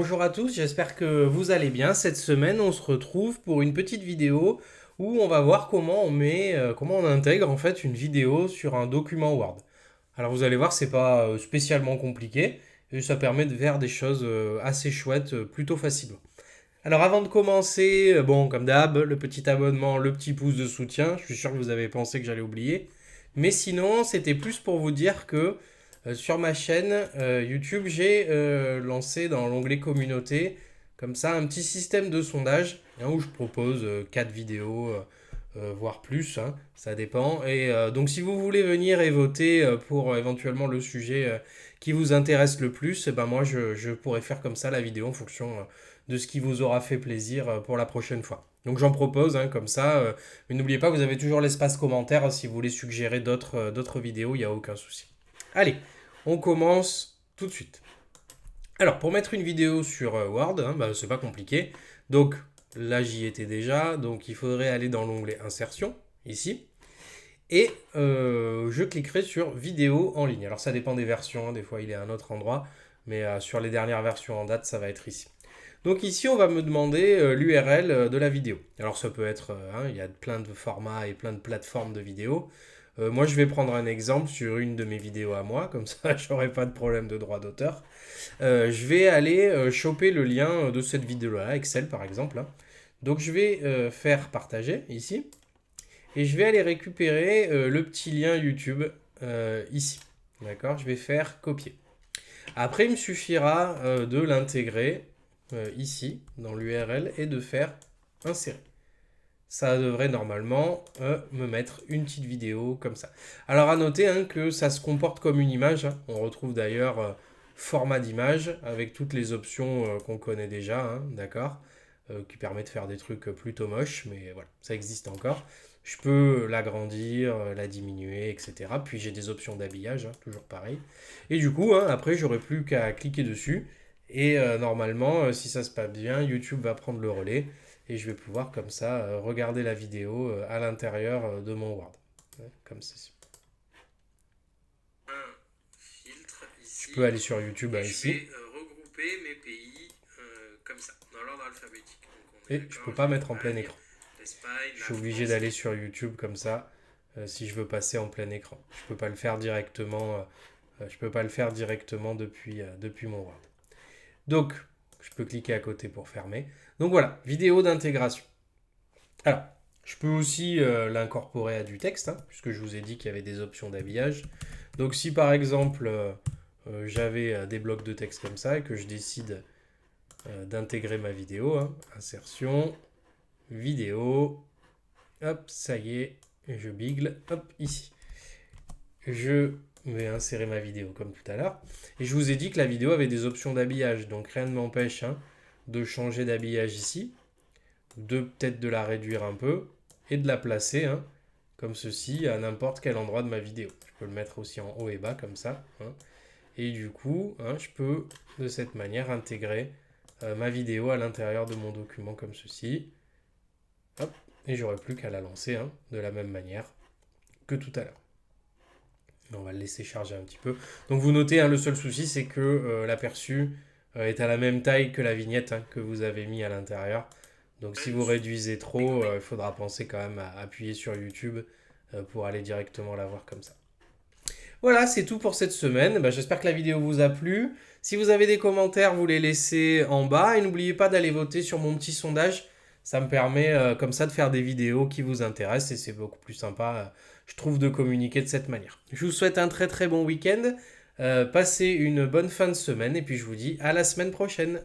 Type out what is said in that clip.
bonjour à tous, j'espère que vous allez bien. Cette semaine, on se retrouve pour une petite vidéo où on va voir comment comment on intègre en fait une vidéo sur un document Word. Alors vous allez voir, c'est pas spécialement compliqué et ça permet de faire des choses assez chouettes plutôt facilement. Alors avant de commencer, bon comme d'hab, le petit abonnement, le petit pouce de soutien, je suis sûr que vous avez pensé que j'allais oublier. Mais sinon, c'était plus pour vous dire que sur ma chaîne YouTube, j'ai lancé dans l'onglet communauté, comme ça, un petit système de sondage où je propose 4 vidéos, voire plus, hein, ça dépend. Et donc, si vous voulez venir et voter pour éventuellement le sujet qui vous intéresse le plus, eh ben moi, je pourrais faire comme ça la vidéo en fonction de ce qui vous aura fait plaisir pour la prochaine fois. Donc j'en propose comme ça. Mais n'oubliez pas, vous avez toujours l'espace commentaire si vous voulez suggérer d'autres vidéos, il n'y a aucun souci. Allez, on commence tout de suite. Alors, pour mettre une vidéo sur Word, c'est pas compliqué. Donc, là, j'y étais déjà. Donc, il faudrait aller dans l'onglet Insertion, ici. Et je cliquerai sur Vidéo en ligne. Alors, ça dépend des versions. Des fois, il est à un autre endroit. Mais sur les dernières versions en date, ça va être ici. Donc ici, on va me demander l'URL de la vidéo. Alors ça peut être, il y a plein de formats et plein de plateformes de vidéos. Moi, je vais prendre un exemple sur une de mes vidéos à moi, comme ça, j'aurai pas de problème de droit d'auteur. Je vais aller choper le lien de cette vidéo-là, Excel par exemple. Donc je vais faire partager ici. Et je vais aller récupérer le petit lien YouTube ici. D'accord? Je vais faire copier. Après, il me suffira de l'intégrer ici, dans l'URL, et de faire insérer. Ça devrait normalement me mettre une petite vidéo comme ça. Alors à noter que ça se comporte comme une image. On retrouve d'ailleurs format d'image avec toutes les options qu'on connaît déjà, d'accord, qui permet de faire des trucs plutôt moches, mais voilà, ça existe encore. Je peux l'agrandir, la diminuer, etc. Puis j'ai des options d'habillage, toujours pareil. Et du coup, après, j'aurai plus qu'à cliquer dessus. Et normalement, si ça se passe bien, YouTube va prendre le relais. Et je vais pouvoir comme ça regarder la vidéo à l'intérieur de mon Word. Comme ceci. Un filtre ici. Je peux aller sur YouTube et ici. Je vais regrouper mes pays comme ça, dans l'ordre alphabétique. Donc et je ne peux pas mettre en plein écran. L'Espagne, je suis obligé d'aller sur YouTube comme ça si je veux passer en plein écran. Je ne peux pas le faire directement, depuis mon Word. Donc, je peux cliquer à côté pour fermer. Donc voilà, vidéo d'intégration. Alors, je peux aussi l'incorporer à du texte, puisque je vous ai dit qu'il y avait des options d'habillage. Donc si par exemple j'avais des blocs de texte comme ça et que je décide d'intégrer ma vidéo, insertion, vidéo, hop, ça y est, je bigle, hop, ici. Je vais insérer ma vidéo comme tout à l'heure. Et je vous ai dit que la vidéo avait des options d'habillage, donc rien ne m'empêche de changer d'habillage ici, de peut-être de la réduire un peu et de la placer comme ceci à n'importe quel endroit de ma vidéo. Je peux le mettre aussi en haut et bas comme ça. Et du coup, je peux de cette manière intégrer ma vidéo à l'intérieur de mon document comme ceci. Hop, et j'aurai plus qu'à la lancer de la même manière que tout à l'heure. On va le laisser charger un petit peu. Donc vous notez, le seul souci c'est que l'aperçu est à la même taille que la vignette que vous avez mis à l'intérieur. Donc si vous réduisez trop, il faudra penser quand même à appuyer sur YouTube pour aller directement la voir comme ça. Voilà, c'est tout pour cette semaine. J'espère que la vidéo vous a plu. Si vous avez des commentaires, vous les laissez en bas. Et n'oubliez pas d'aller voter sur mon petit sondage. Ça me permet comme ça de faire des vidéos qui vous intéressent et c'est beaucoup plus sympa, je trouve, de communiquer de cette manière. Je vous souhaite un très très bon week-end. Passez une bonne fin de semaine et puis je vous dis à la semaine prochaine.